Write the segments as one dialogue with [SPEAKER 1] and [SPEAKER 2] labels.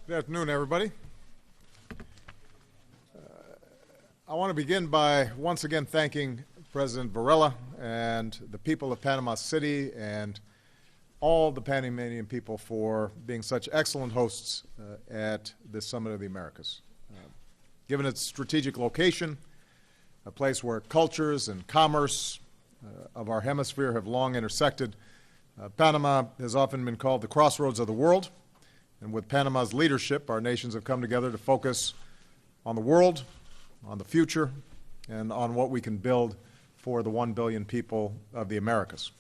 [SPEAKER 1] Good afternoon, everybody. I want to begin by once again thanking President Varela and the people of Panama City and all the Panamanian people for being such excellent hosts at this Summit of the Americas. Given its strategic location, a place where cultures and commerce of our hemisphere have long intersected, Panama has often been called the crossroads of the world. And with Panama's leadership, our nations have come together to focus on the world, on the future, and on what we can build for the 1 billion people of the Americas.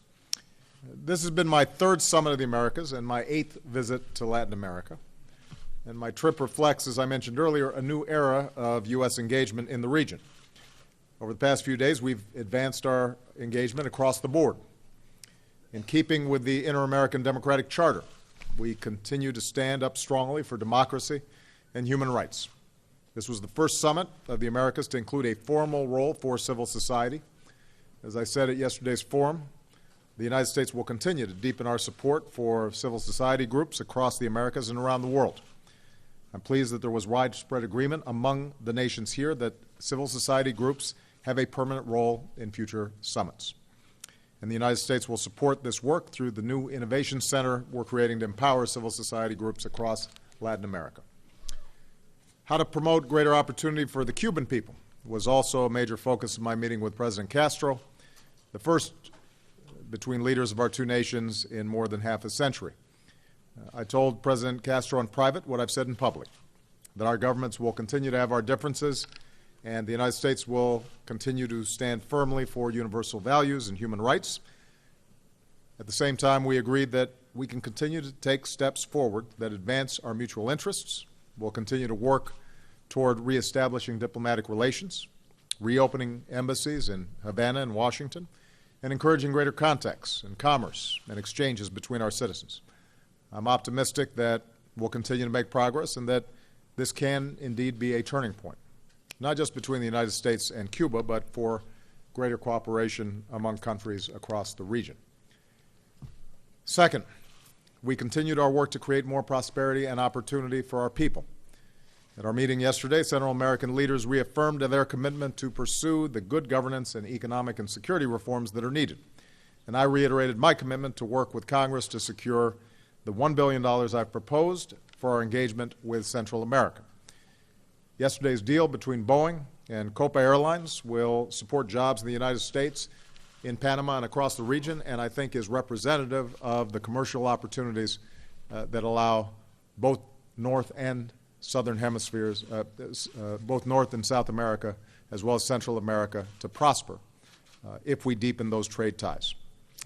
[SPEAKER 1] This has been my third Summit of the Americas and my 8th visit to Latin America. And my trip reflects, as I mentioned earlier, a new era of U.S. engagement in the region. Over the past few days, we've advanced our engagement across the board. In keeping with the Inter-American Democratic Charter, we continue to stand up strongly for democracy and human rights. This was the first summit of the Americas to include a formal role for civil society. As I said at yesterday's forum, the United States will continue to deepen our support for civil society groups across the Americas and around the world. I'm pleased that there was widespread agreement among the nations here that civil society groups have a permanent role in future summits. And the United States will support this work through the new Innovation Center we're creating to empower civil society groups across Latin America. How to promote greater opportunity for the Cuban people was also a major focus of my meeting with President Castro, the first between leaders of our two nations in more than half a century. I told President Castro in private what I've said in public, that our governments will continue to have our differences and the United States will continue to stand firmly for universal values and human rights. At the same time, we agreed that we can continue to take steps forward that advance our mutual interests. We'll continue to work toward reestablishing diplomatic relations, reopening embassies in Havana and Washington, and encouraging greater contacts and commerce and exchanges between our citizens. I'm optimistic that we'll continue to make progress and that this can indeed be a turning point, not just between the United States and Cuba, but for greater cooperation among countries across the region. Second, we continued our work to create more prosperity and opportunity for our people. At our meeting yesterday, Central American leaders reaffirmed their commitment to pursue the good governance and economic and security reforms that are needed. And I reiterated my commitment to work with Congress to secure the $1 billion I've proposed for our engagement with Central America. Yesterday's deal between Boeing and Copa Airlines will support jobs in the United States, in Panama, and across the region, and I think is representative of the commercial opportunities that allow both North and Southern hemispheres, both North and South America, as well as Central America, to prosper if we deepen those trade ties.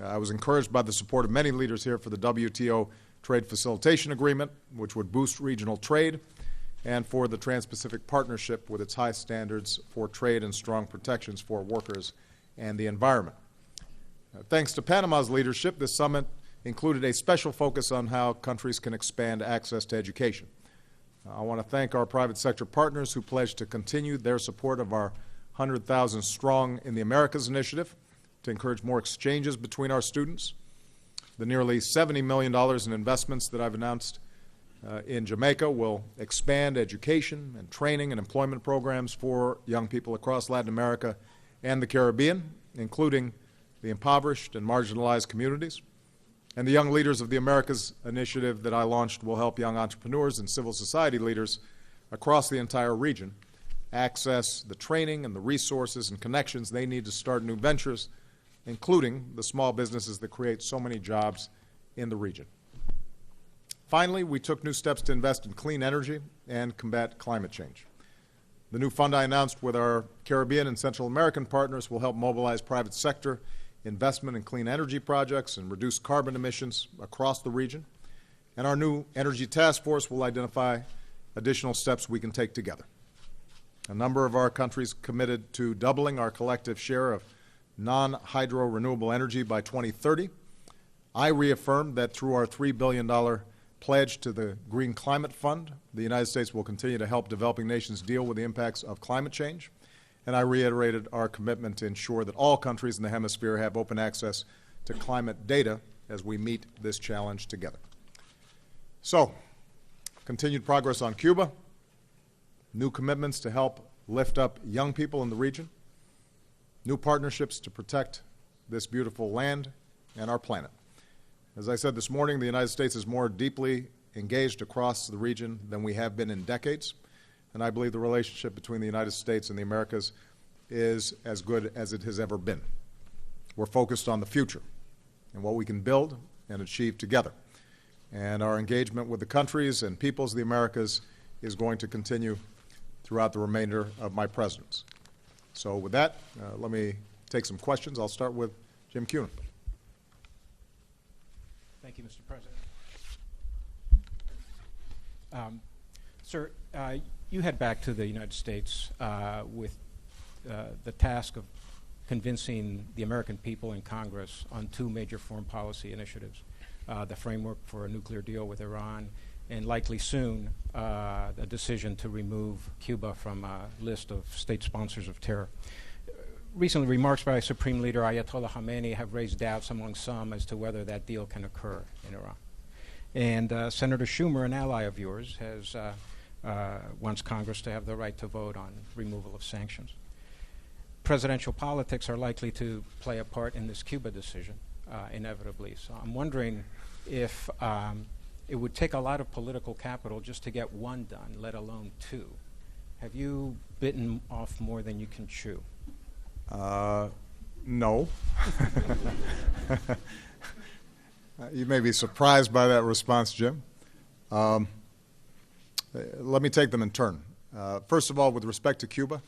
[SPEAKER 1] I was encouraged by the support of many leaders here for the WTO Trade Facilitation Agreement, which would boost regional trade, and for the Trans-Pacific Partnership with its high standards for trade and strong protections for workers and the environment. Thanks to Panama's leadership, this summit included a special focus on how countries can expand access to education. I want to thank our private sector partners who pledged to continue their support of our 100,000 Strong in the Americas initiative to encourage more exchanges between our students. The nearly $70 million in investments that I've announced in Jamaica will expand education and training and employment programs for young people across Latin America and the Caribbean, including the impoverished and marginalized communities. And the Young Leaders of the Americas initiative that I launched will help young entrepreneurs and civil society leaders across the entire region access the training and the resources and connections they need to start new ventures, including the small businesses that create so many jobs in the region. Finally, we took new steps to invest in clean energy and combat climate change. The new fund I announced with our Caribbean and Central American partners will help mobilize private sector investment in clean energy projects and reduce carbon emissions across the region. And our new Energy Task Force will identify additional steps we can take together. A number of our countries committed to doubling our collective share of non-hydro renewable energy by 2030. I reaffirmed that through our $3 billion pledge to the Green Climate Fund, the United States will continue to help developing nations deal with the impacts of climate change. And I reiterated our commitment to ensure that all countries in the hemisphere have open access to climate data as we meet this challenge together. So, continued progress on Cuba, new commitments to help lift up young people in the region, new partnerships to protect this beautiful land and our planet. As I said this morning, the United States is more deeply engaged across the region than we have been in decades, and I believe the relationship between the United States and the Americas is as good as it has ever been. We're focused on the future and what we can build and achieve together. And our engagement with the countries and peoples of the Americas is going to continue throughout the remainder of my presidency. So with that, let me take some questions. I'll start with Jim Kunin.
[SPEAKER 2] Thank you, Mr. President. Sir, you head back to the United States with the task of convincing the American people in Congress on two major foreign policy initiatives, the framework for a nuclear deal with Iran, and likely soon a decision to remove Cuba from a list of state sponsors of terror. Recently, remarks by Supreme Leader Ayatollah Khamenei have raised doubts among some as to whether that deal can occur in Iran. And Senator Schumer, an ally of yours, has wants Congress to have the right to vote on removal of sanctions. Presidential politics are likely to play a part in this Cuba decision, inevitably. So I'm wondering if it would take a lot of political capital just to get one done, let alone two. Have you bitten off more than you can chew?
[SPEAKER 1] No. You may be surprised by that response, Jim. Let me take them in turn. First of all, with respect to Cuba,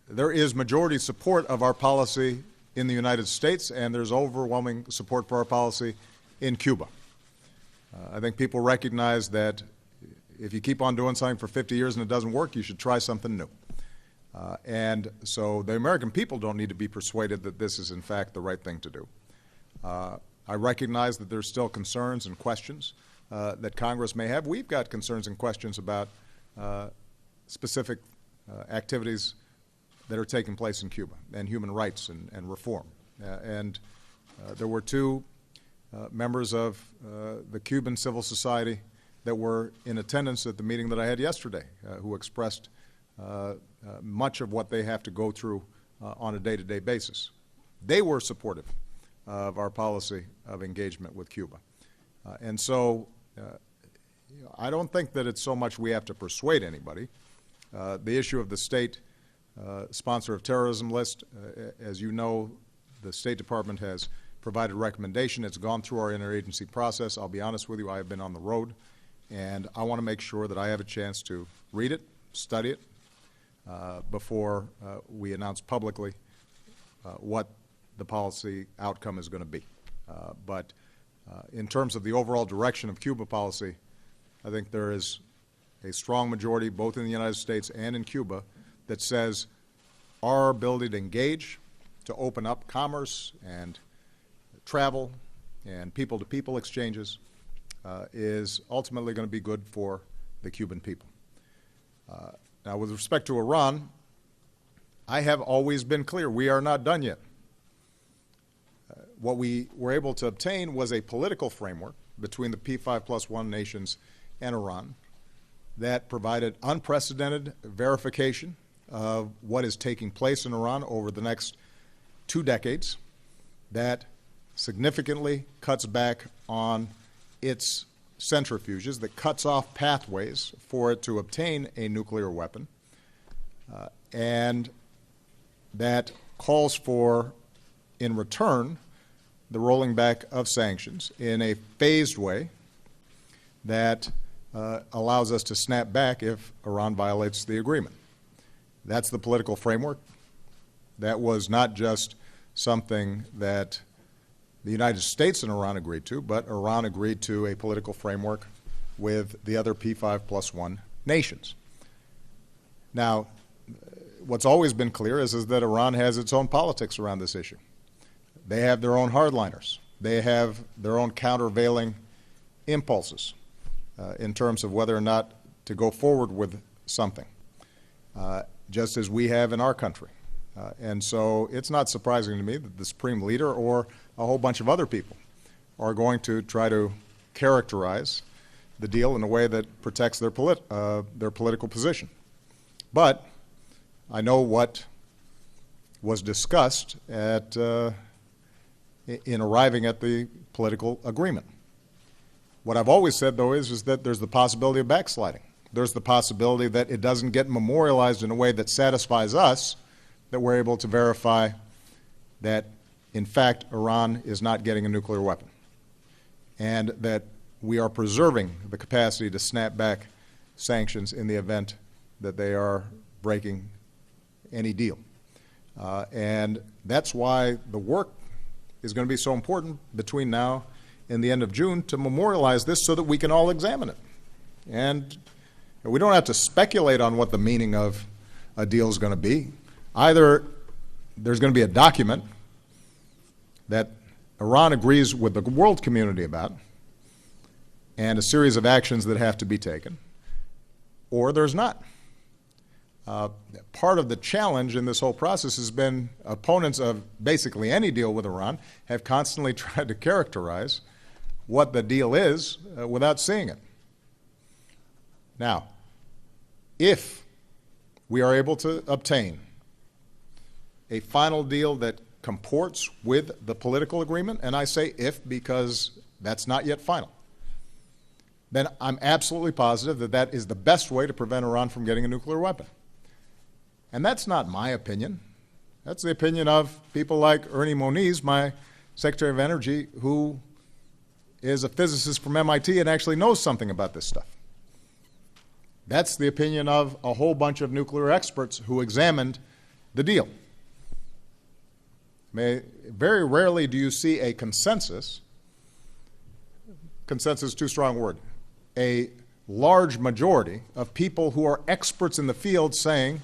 [SPEAKER 1] there is majority support of our policy in the United States, and there's overwhelming support for our policy in Cuba. I think people recognize that if you keep on doing something for 50 years and it doesn't work, you should try something new. And so the American people don't need to be persuaded that this is, in fact, the right thing to do. I recognize that there's still concerns and questions that Congress may have. We've got concerns and questions about specific activities that are taking place in Cuba and human rights and reform. There were two members of the Cuban civil society that were in attendance at the meeting that I had yesterday who expressed much of what they have to go through on a day-to-day basis. They were supportive of our policy of engagement with Cuba. And so I don't think that it's so much we have to persuade anybody. The issue of the state sponsor of terrorism list, as you know, the State Department has provided a recommendation. It's gone through our interagency process. I'll be honest with you, I have been on the road, and I want to make sure that I have a chance to read it, study it, before we announce publicly what the policy outcome is going to be. But in terms of the overall direction of Cuba policy, I think there is a strong majority, both in the United States and in Cuba, that says our ability to engage, to open up commerce and travel and people-to-people exchanges is ultimately going to be good for the Cuban people. Now, with respect to Iran, I have always been clear, we are not done yet. What we were able to obtain was a political framework between the P5+1 nations and Iran that provided unprecedented verification of what is taking place in Iran over the next 2 decades, that significantly cuts back on its centrifuges, that cuts off pathways for it to obtain a nuclear weapon, and that calls for, in return, the rolling back of sanctions in a phased way that allows us to snap back if Iran violates the agreement. That's the political framework. That was not just something that the United States and Iran agreed to, but Iran agreed to a political framework with the other P5+1 nations. Now, what's always been clear is that Iran has its own politics around this issue. They have their own hardliners. They have their own countervailing impulses in terms of whether or not to go forward with something, just as we have in our country. And so it's not surprising to me that the Supreme Leader or a whole bunch of other people are going to try to characterize the deal in a way that protects their political position. But I know what was discussed in arriving at the political agreement. What I've always said, though, is that there's the possibility of backsliding. There's the possibility that it doesn't get memorialized in a way that satisfies us, that we're able to verify that, in fact, Iran is not getting a nuclear weapon, and that we are preserving the capacity to snap back sanctions in the event that they are breaking any deal. And that's why the work is going to be so important between now and the end of June to memorialize this so that we can all examine it. And we don't have to speculate on what the meaning of a deal is going to be. Either there's going to be a document that Iran agrees with the world community about and a series of actions that have to be taken, or there's not. Part of the challenge in this whole process has been opponents of basically any deal with Iran have constantly tried to characterize what the deal is without seeing it. Now, if we are able to obtain a final deal that comports with the political agreement, and I say if because that's not yet final, then I'm absolutely positive that that is the best way to prevent Iran from getting a nuclear weapon. And that's not my opinion. That's the opinion of people like Ernie Moniz, my Secretary of Energy, who is a physicist from MIT and actually knows something about this stuff. That's the opinion of a whole bunch of nuclear experts who examined the deal. Very rarely do you see a consensus is too strong a word, a large majority of people who are experts in the field saying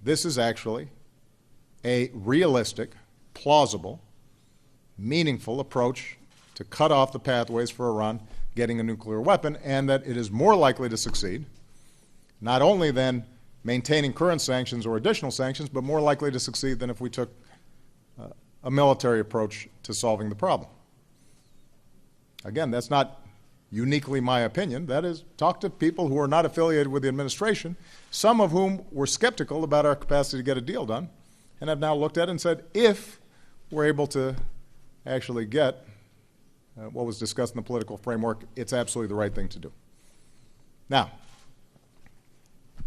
[SPEAKER 1] this is actually a realistic, plausible, meaningful approach to cut off the pathways for Iran getting a nuclear weapon, and that it is more likely to succeed, not only than maintaining current sanctions or additional sanctions, but more likely to succeed than if we took a military approach to solving the problem. Again, that's not uniquely my opinion. That is, talk to people who are not affiliated with the administration, some of whom were skeptical about our capacity to get a deal done, and have now looked at it and said, if we're able to actually get what was discussed in the political framework, it's absolutely the right thing to do. Now,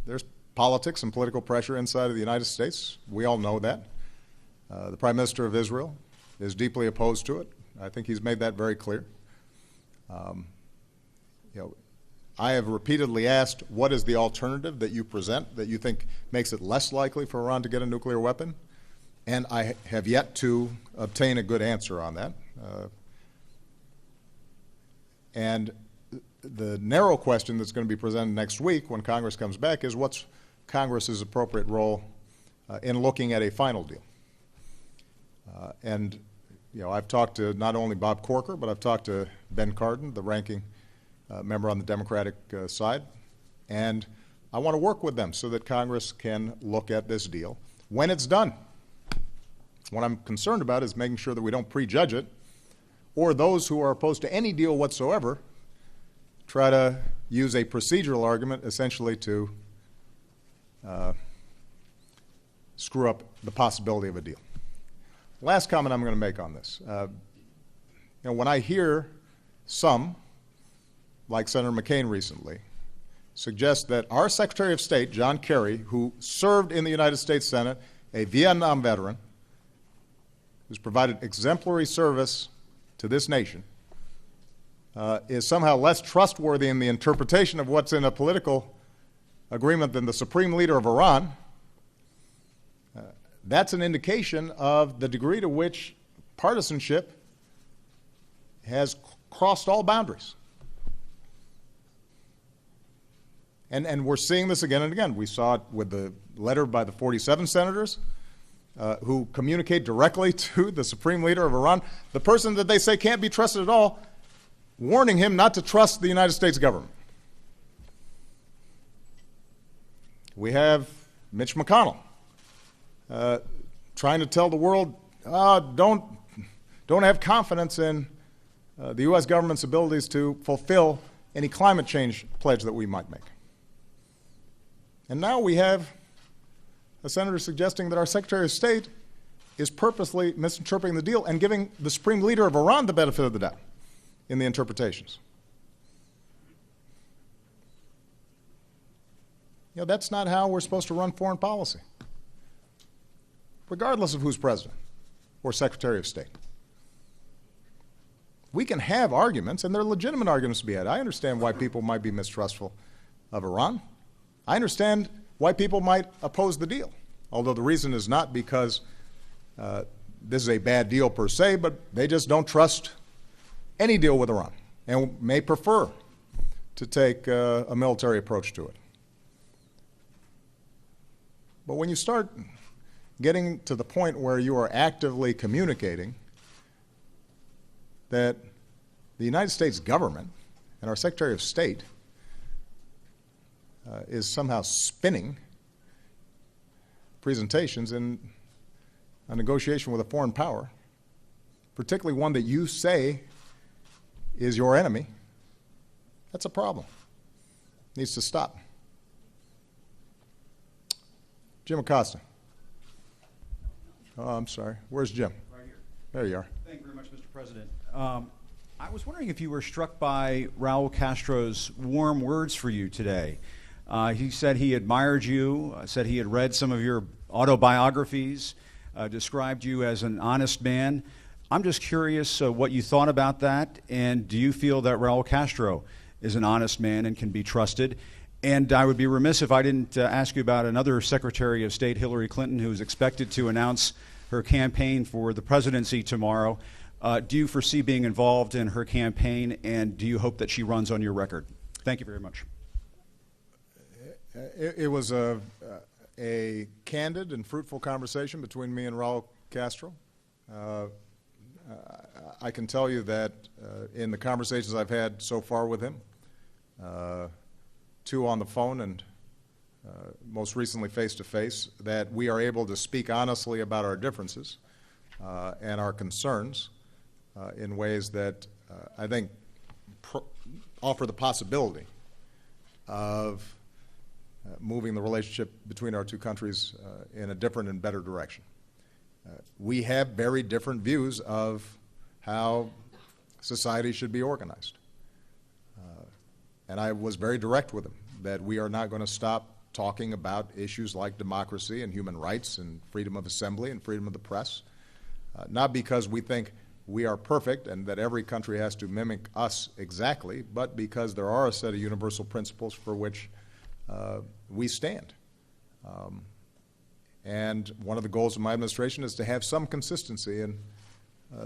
[SPEAKER 1] there's politics and political pressure inside of the United States. We all know that. The Prime Minister of Israel is deeply opposed to it. I think he's made that very clear. I have repeatedly asked, what is the alternative that you present that you think makes it less likely for Iran to get a nuclear weapon? And I have yet to obtain a good answer on that. And the narrow question that's going to be presented next week when Congress comes back is what's Congress's appropriate role in looking at a final deal? And I've talked to not only Bob Corker, but I've talked to Ben Cardin, the ranking member on the Democratic side, and I want to work with them so that Congress can look at this deal when it's done. What I'm concerned about is making sure that we don't prejudge it, or those who are opposed to any deal whatsoever try to use a procedural argument essentially to screw up the possibility of a deal. Last comment I'm going to make on this. When I hear some, like Senator McCain recently, suggest that our Secretary of State, John Kerry, who served in the United States Senate, a Vietnam veteran, who's provided exemplary service to this nation, is somehow less trustworthy in the interpretation of what's in a political agreement than the supreme leader of Iran, that's an indication of the degree to which partisanship has crossed all boundaries. And we're seeing this again and again. We saw it with the letter by the 47 senators who communicate directly to the supreme leader of Iran, the person that they say can't be trusted at all, warning him not to trust the United States government. We have Mitch McConnell trying to tell the world, don't have confidence in the U.S. government's abilities to fulfill any climate change pledge that we might make. And now we have a senator suggesting that our Secretary of State is purposely misinterpreting the deal and giving the supreme leader of Iran the benefit of the doubt in the interpretations. You know, that's not how we're supposed to run foreign policy, regardless of who's president or Secretary of State. We can have arguments, and they're legitimate arguments to be had. I understand why people might be mistrustful of Iran. I understand why people might oppose the deal, although the reason is not because this is a bad deal per se, but they just don't trust any deal with Iran and may prefer to take a military approach to it. But when you start getting to the point where you are actively communicating that the United States government and our Secretary of State is somehow spinning presentations in a negotiation with a foreign power, particularly one that you say is your enemy, that's a problem. It needs to stop. Jim Acosta. Oh, I'm sorry. Where's Jim?
[SPEAKER 3] Right here.
[SPEAKER 1] There you are.
[SPEAKER 3] Thank you very much, Mr. President. I was wondering if you were struck by Raul Castro's warm words for you today. He said he admired you, said he had read some of your autobiographies, described you as an honest man. I'm just curious what you thought about that, and do you feel that Raul Castro is an honest man and can be trusted? And I would be remiss if I didn't ask you about another Secretary of State, Hillary Clinton, who is expected to announce her campaign for the presidency tomorrow. Do you foresee being involved in her campaign, and do you hope that she runs on your record? Thank you very much.
[SPEAKER 1] It was a candid and fruitful conversation between me and Raul Castro. I can tell you that in the conversations I've had so far with him, two on the phone and most recently face-to-face, that we are able to speak honestly about our differences and our concerns in ways that I think offer the possibility of moving the relationship between our two countries in a different and better direction. We have very different views of how society should be organized. And I was very direct with him that we are not going to stop talking about issues like democracy and human rights and freedom of assembly and freedom of the press, not because we think we are perfect and that every country has to mimic us exactly, but because there are a set of universal principles for which we stand. And one of the goals of my administration is to have some consistency in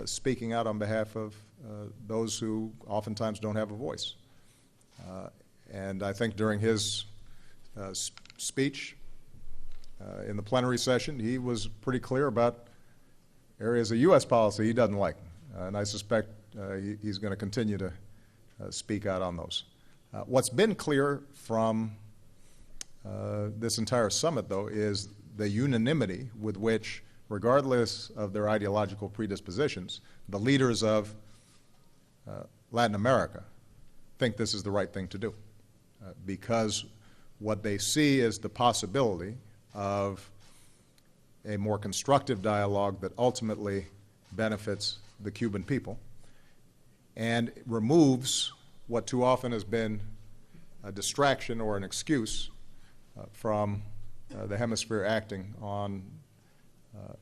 [SPEAKER 1] speaking out on behalf of those who oftentimes don't have a voice. And I think during his speech in the plenary session, he was pretty clear about areas of U.S. policy he doesn't like. And I suspect he's going to continue to speak out on those. What's been clear from this entire summit, though, is the unanimity with which, regardless of their ideological predispositions, the leaders of Latin America think this is the right thing to do, because what they see is the possibility of a more constructive dialogue that ultimately benefits the Cuban people and removes what too often has been a distraction or an excuse from the hemisphere acting on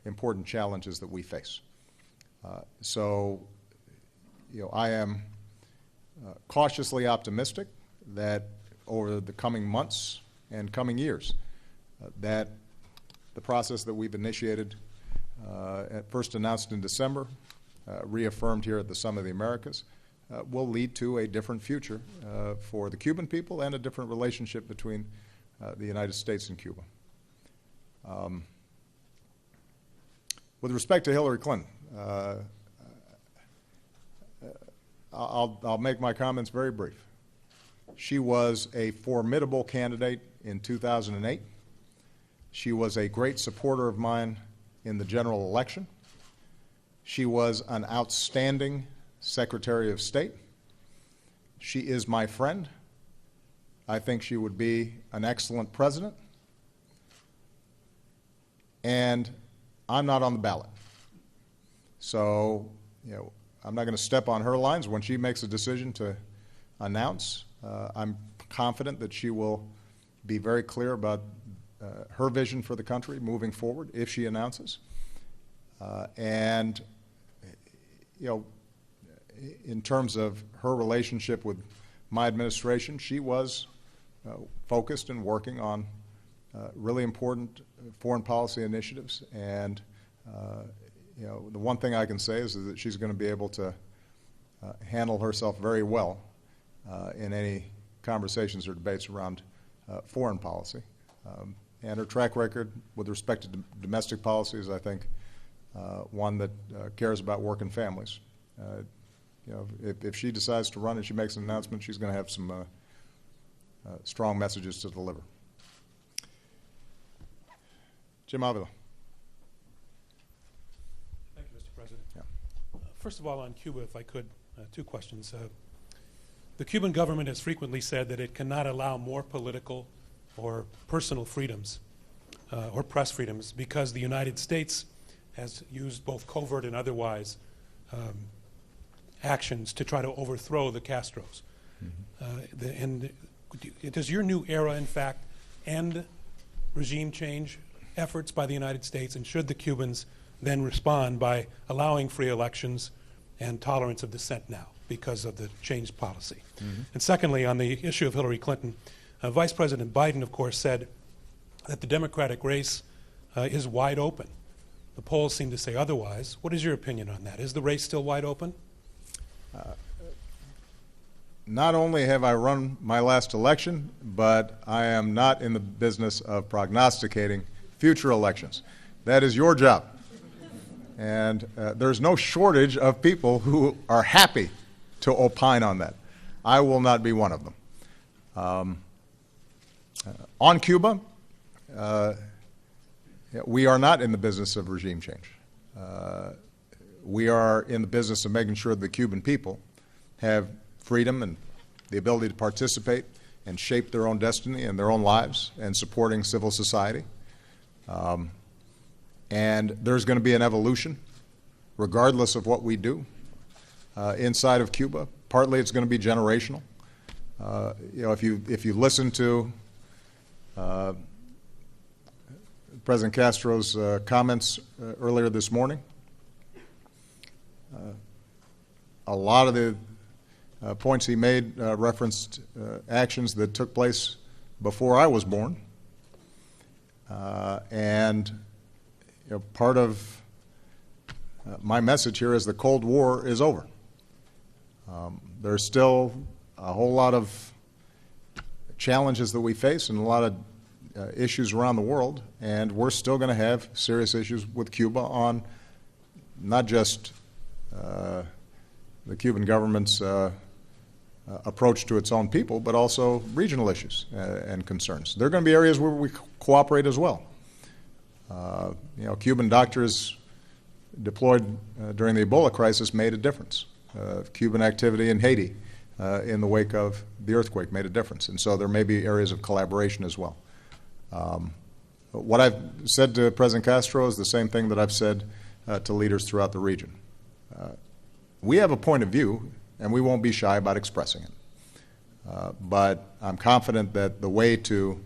[SPEAKER 1] important challenges that we face. So, I am cautiously optimistic that over the coming months and coming years, that the process that we've initiated, at first announced in December, reaffirmed here at the Summit of the Americas, will lead to a different future for the Cuban people and a different relationship between the United States and Cuba. With respect to Hillary Clinton, I'll make my comments very brief. She was a formidable candidate in 2008. She was a great supporter of mine in the general election. She was an outstanding Secretary of State. She is my friend. I think she would be an excellent president. And I'm not on the ballot. So, I'm not going to step on her lines. When she makes a decision to announce, I'm confident that she will be very clear about her vision for the country moving forward if she announces. And, in terms of her relationship with my administration, she was focused and working on really important foreign policy initiatives. And, the one thing I can say is that she's going to be able to handle herself very well in any conversations or debates around foreign policy. And her track record with respect to domestic policy is, I think, one that cares about working families. If she decides to run and she makes an announcement, she's going to have some strong messages to deliver. Jim Avila.
[SPEAKER 4] Thank you, Mr. President.
[SPEAKER 1] Yeah.
[SPEAKER 4] First of all, on Cuba, if I could, two questions. The Cuban government has frequently said that it cannot allow more political or personal freedoms or press freedoms because the United States has used both covert and otherwise actions to try to overthrow the Castros. And does your new era, in fact, end regime change efforts by the United States, and should the Cubans then respond by allowing free elections and tolerance of dissent now because of the changed policy? And secondly, on the issue of Hillary Clinton, Vice President Biden, of course, said that the Democratic race is wide open. The polls seem to say otherwise. What is your opinion on that? Is the race still wide open?
[SPEAKER 1] Not only have I run my last election, but I am not in the business of prognosticating future elections. That is your job. And there's no shortage of people who are happy to opine on that. I will not be one of them. On Cuba, we are not in the business of regime change. We are in the business of making sure the Cuban people have freedom and the ability to participate and shape their own destiny and their own lives, and supporting civil society. And there's going to be an evolution, regardless of what we do inside of Cuba. Partly it's going to be generational. If you listen to President Castro's comments earlier this morning, a lot of the points he made referenced actions that took place before I was born. And part of my message here is the Cold War is over. There's still a whole lot of challenges that we face and a lot of issues around the world, and we're still going to have serious issues with Cuba on not just the Cuban government's approach to its own people, but also regional issues and concerns. There are going to be areas where we cooperate as well. Cuban doctors deployed during the Ebola crisis made a difference. Cuban activity in Haiti in the wake of the earthquake made a difference. And so there may be areas of collaboration as well. What I've said to President Castro is the same thing that I've said to leaders throughout the region. We have a point of view, and we won't be shy about expressing it. But I'm confident that the way to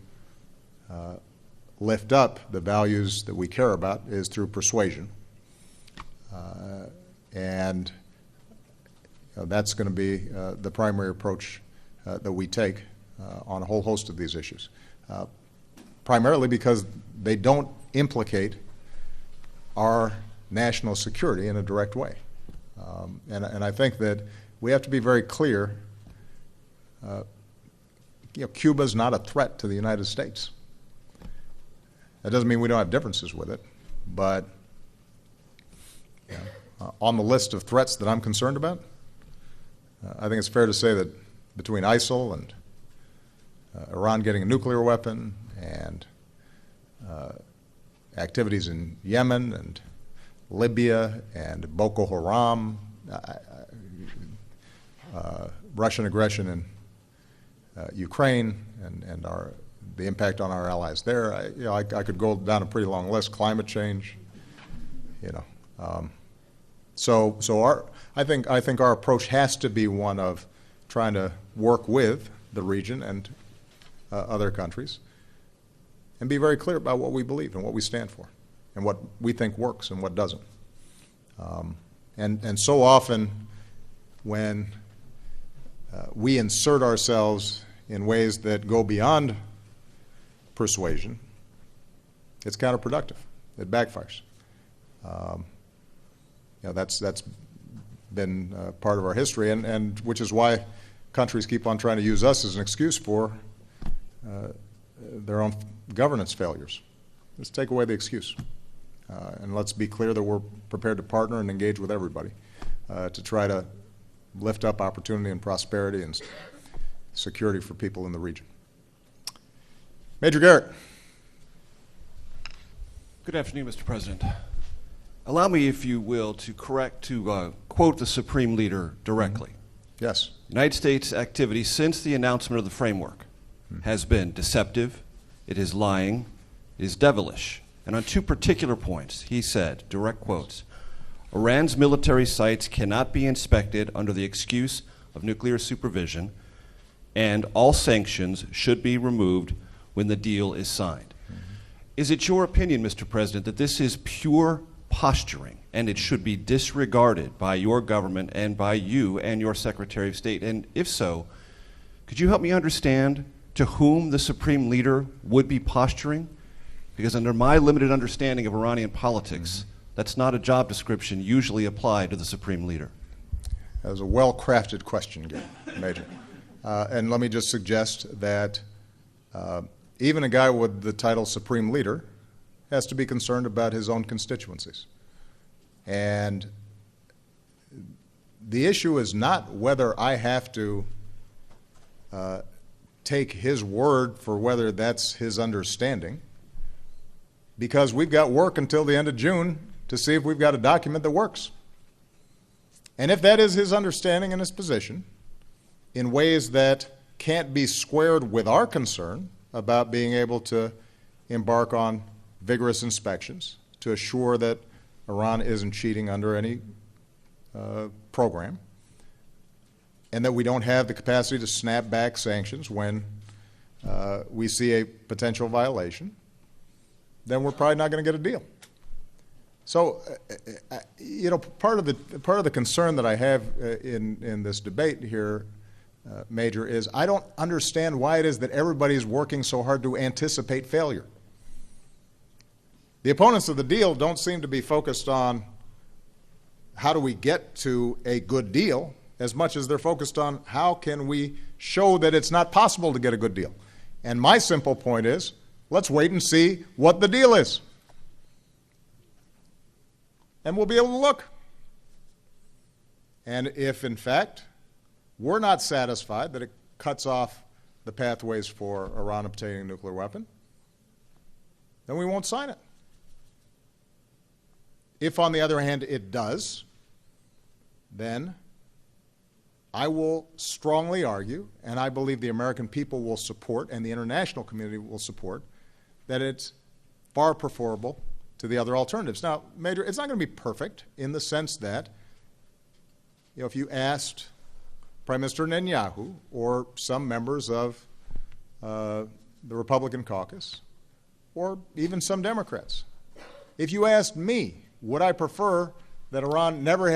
[SPEAKER 1] lift up the values that we care about is through persuasion. And that's going to be the primary approach that we take on a whole host of these issues. Primarily because they don't implicate our national security in a direct way. And I think that we have to be very clear. Cuba is not a threat to the United States. That doesn't mean we don't have differences with it, but on the list of threats that I'm concerned about, I think it's fair to say that between ISIL and Iran getting a nuclear weapon and activities in Yemen and Libya and Boko Haram, Russian aggression in Ukraine and the impact on our allies there. I could go down a pretty long list. Climate change, I think our approach has to be one of trying to work with the region and other countries and be very clear about what we believe and what we stand for and what we think works and what doesn't. And so often when we insert ourselves in ways that go beyond persuasion, it's counterproductive. It backfires. That's been part of our history, and which is why countries keep on trying to use us as an excuse for their own governance failures. Let's take away the excuse, and let's be clear that we're prepared to partner and engage with everybody to try to lift up opportunity and prosperity and security for people in the region. Major Garrett.
[SPEAKER 5] Good afternoon, Mr. President. Allow me, if you will, to quote the Supreme Leader directly.
[SPEAKER 1] Yes.
[SPEAKER 5] United States activity since the announcement of the framework has been deceptive, it is lying, it is devilish. And on two particular points, he said, direct quotes, Iran's military sites cannot be inspected under the excuse of nuclear supervision, and all sanctions should be removed when the deal is signed. Is it your opinion, Mr. President, that this is pure posturing and it should be disregarded by your government and by you and your Secretary of State? And if so, could you help me understand to whom the Supreme Leader would be posturing? Because under my limited understanding of Iranian politics, that's not a job description usually applied to the Supreme Leader.
[SPEAKER 1] That was a well-crafted question, Major. And let me just suggest that even a guy with the title Supreme Leader has to be concerned about his own constituencies. And the issue is not whether I have to take his word for whether that's his understanding, because we've got work until the end of June to see if we've got a document that works. And if that is his understanding and his position in ways that can't be squared with our concern about being able to embark on vigorous inspections to assure that Iran isn't cheating under any program, and that we don't have the capacity to snap back sanctions when we see a potential violation, then we're probably not going to get a deal. So, part of the concern that I have in this debate here, Major, is I don't understand why it is that everybody is working so hard to anticipate failure. The opponents of the deal don't seem to be focused on how do we get to a good deal as much as they're focused on how can we show that it's not possible to get a good deal. And my simple point is, let's wait and see what the deal is. And we'll be able to look. And if, in fact, we're not satisfied that it cuts off the pathways for Iran obtaining a nuclear weapon, then we won't sign it. If, on the other hand, it does, then I will strongly argue, and I believe the American people will support and the international community will support, that it's far preferable to the other alternatives. Now, Major, it's not going to be perfect in the sense that, if you asked Prime Minister Netanyahu or some members of the Republican caucus, or even some Democrats, if you asked me, would I prefer that Iran never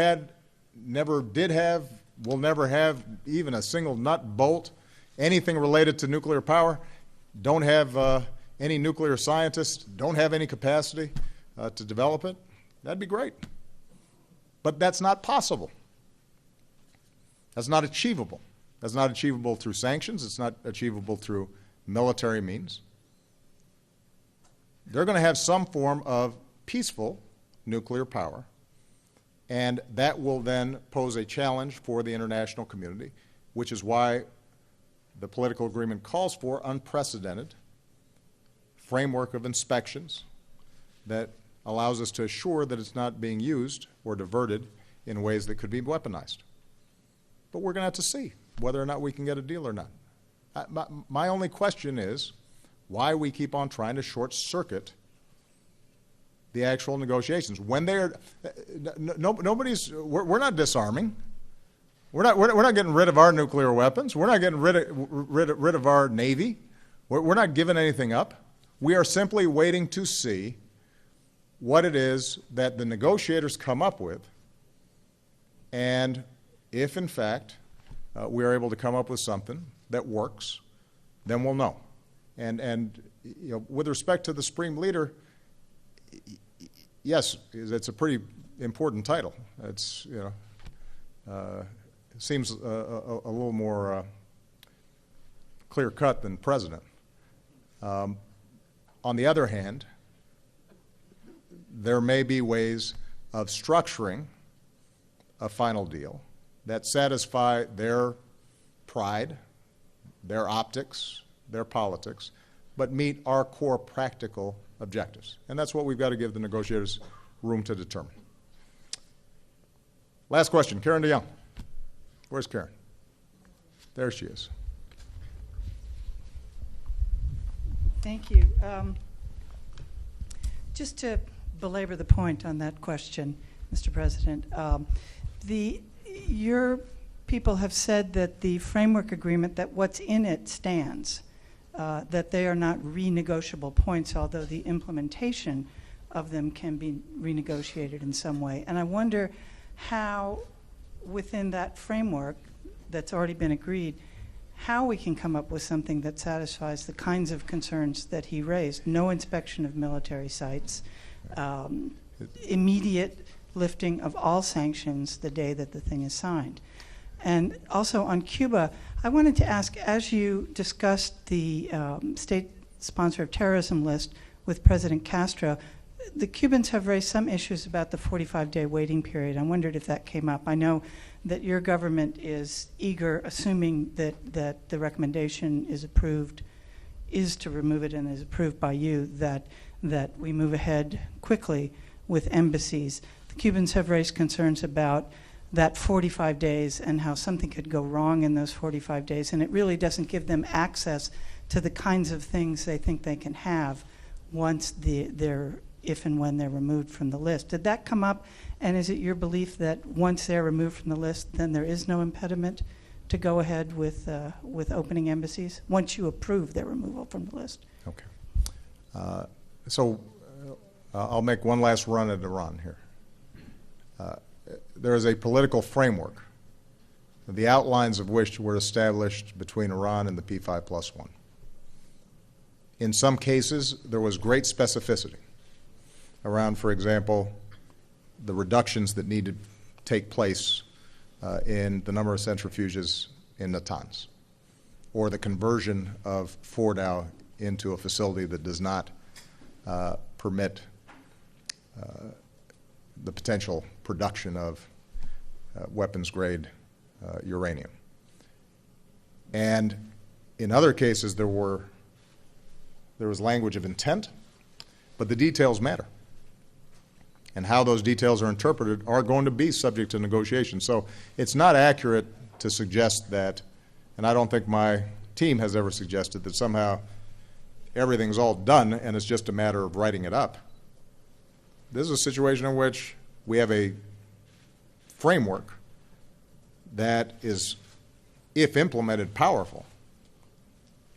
[SPEAKER 1] did have, will never have even a single nut, bolt, anything related to nuclear power, don't have any nuclear scientists, don't have any capacity to develop it, that'd be great. But that's not possible. That's not achievable. That's not achievable through sanctions. It's not achievable through military means. They're going to have some form of peaceful nuclear power, and that will then pose a challenge for the international community, which is why the political agreement calls for unprecedented framework of inspections that allows us to assure that it's not being used or diverted in ways that could be weaponized. But we're going to have to see. whether or not we can get a deal or not. My only question is why we keep on trying to short-circuit the actual negotiations. When they're, we're not disarming. We're not getting rid of our nuclear weapons. We're not getting rid of our Navy. We're not giving anything up. We are simply waiting to see what it is that the negotiators come up with, and if, in fact, we are able to come up with something that works, then we'll know. And you know, with respect to the Supreme Leader, yes, it's a pretty important title. It's, you know, it seems a little more clear-cut than president. On the other hand, there may be ways of structuring a final deal that satisfy their pride, their optics, their politics, but meet our core practical objectives. And that's what we've got to give the negotiators room to determine. Last question, Karen DeYoung. Where's Karen? There she is.
[SPEAKER 6] Thank you. Just to belabor the point on that question, Mr. President, your people have said that the framework agreement, that what's in it stands, that they are not renegotiable points, although the implementation of them can be renegotiated in some way. And I wonder how, within that framework that's already been agreed, how we can come up with something that satisfies the kinds of concerns that he raised. No inspection of military sites, immediate lifting of all sanctions the day that the thing is signed. And also on Cuba, I wanted to ask, as you discussed the state sponsor of terrorism list with President Castro, the Cubans have raised some issues about the 45-day waiting period. I wondered if that came up. I know that your government is eager, assuming that the recommendation is approved, is to remove it and is approved by you, that we move ahead quickly with embassies. The Cubans have raised concerns about that 45 days and how something could go wrong in those 45 days, and it really doesn't give them access to the kinds of things they think they can have once if and when they're removed from the list. Did that come up? And is it your belief that once they're removed from the list, then there is no impediment to go ahead with opening embassies once you approve their removal from the list?
[SPEAKER 1] Okay. So I'll make one last run at Iran here. There is a political framework, the outlines of which were established between Iran and the P5+1. In some cases, there was great specificity around, for example, the reductions that need to take place in the number of centrifuges in Natanz, or the conversion of Fordow into a facility that does not permit the potential production of weapons-grade uranium. And in other cases, there was language of intent, but the details matter. And how those details are interpreted are going to be subject to negotiation. So it's not accurate to suggest that, and I don't think my team has ever suggested that somehow everything's all done and it's just a matter of writing it up. This is a situation in which we have a framework that is, if implemented, powerful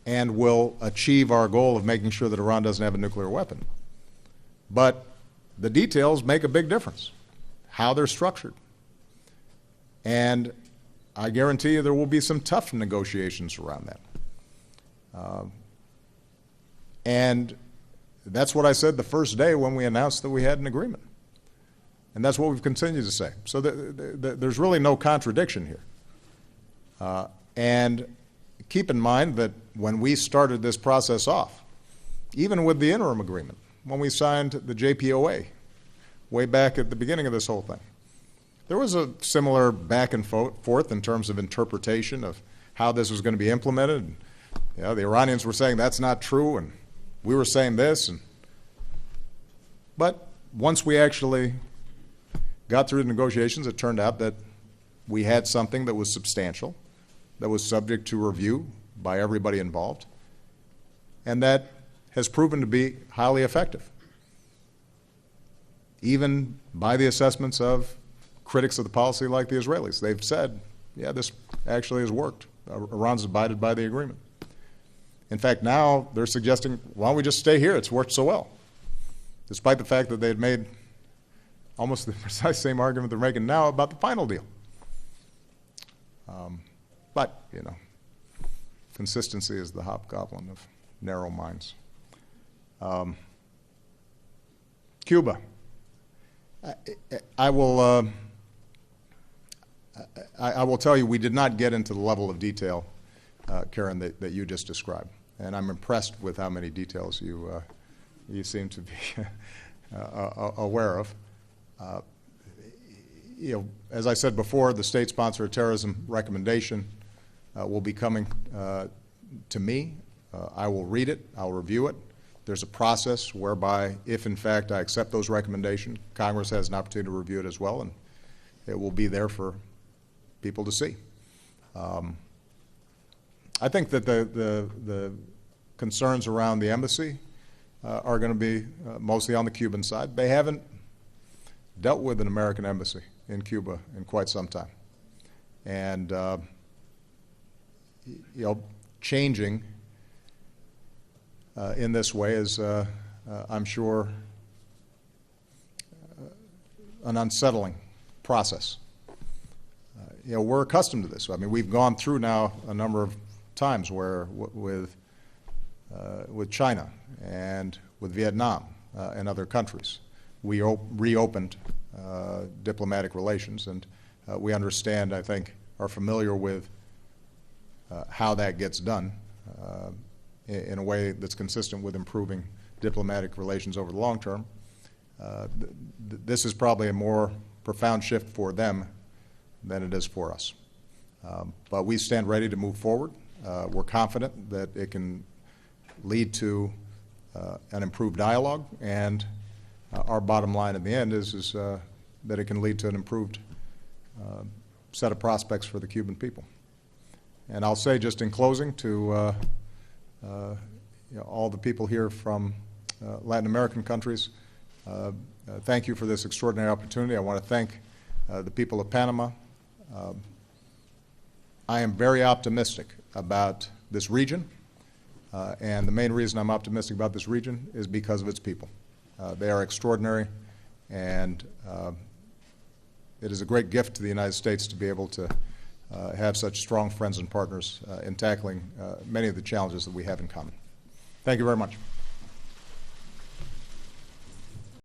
[SPEAKER 1] and will achieve our goal of making sure that Iran doesn't have a nuclear weapon. But the details make a big difference, how they're structured. And I guarantee you there will be some tough negotiations around that. And that's what I said the first day when we announced that we had an agreement. And that's what we've continued to say. So there's really no contradiction here. And keep in mind that when we started this process off, even with the interim agreement, when we signed the JPOA way back at the beginning of this whole thing, there was a similar back and forth in terms of interpretation of how this was going to be implemented. And, you know, the Iranians were saying that's not true, and we were saying this. But once we actually got through the negotiations, it turned out that we had something that was substantial that was subject to review by everybody involved, and that has proven to be highly effective, even by the assessments of critics of the policy like the Israelis. They've said, yeah, this actually has worked. Iran's abided by the agreement. In fact, now they're suggesting, why don't we just stay here? It's worked so well, despite the fact that they had made almost the precise same argument they're making now about the final deal. But, you know, consistency is the hobgoblin of narrow minds. Cuba. I will tell you, we did not get into the level of detail, Karen, that you just described. And I'm impressed with how many details you seem to be aware of. You know, as I said before, the state sponsor of terrorism recommendation will be coming to me. I will read it. I'll review it. There's a process whereby, if in fact I accept those recommendations, Congress has an opportunity to review it as well, and it will be there for people to see. I think that the concerns around the embassy are going to be mostly on the Cuban side. They haven't dealt with an American embassy in Cuba in quite some time. And, you know, changing in this way is, I'm sure, an unsettling process. You know, we're accustomed to this. I mean, we've gone through now a number of times where with China and with Vietnam and other countries, we reopened diplomatic relations, and we understand, I think, are familiar with how that gets done in a way that's consistent with improving diplomatic relations over the long term. This is probably a more profound shift for them than it is for us. But we stand ready to move forward. We're confident that it can lead to an improved dialogue, and our bottom line in the end is that it can lead to an improved set of prospects for the Cuban people. And I'll say just in closing to you know, all the people here from Latin American countries, thank you for this extraordinary opportunity. I want to thank the people of Panama. I am very optimistic about this region, and the main reason I'm optimistic about this region is because of its people. They are extraordinary, and it is a great gift to the United States to be able to have such strong friends and partners in tackling many of the challenges that we have in common. Thank you very much.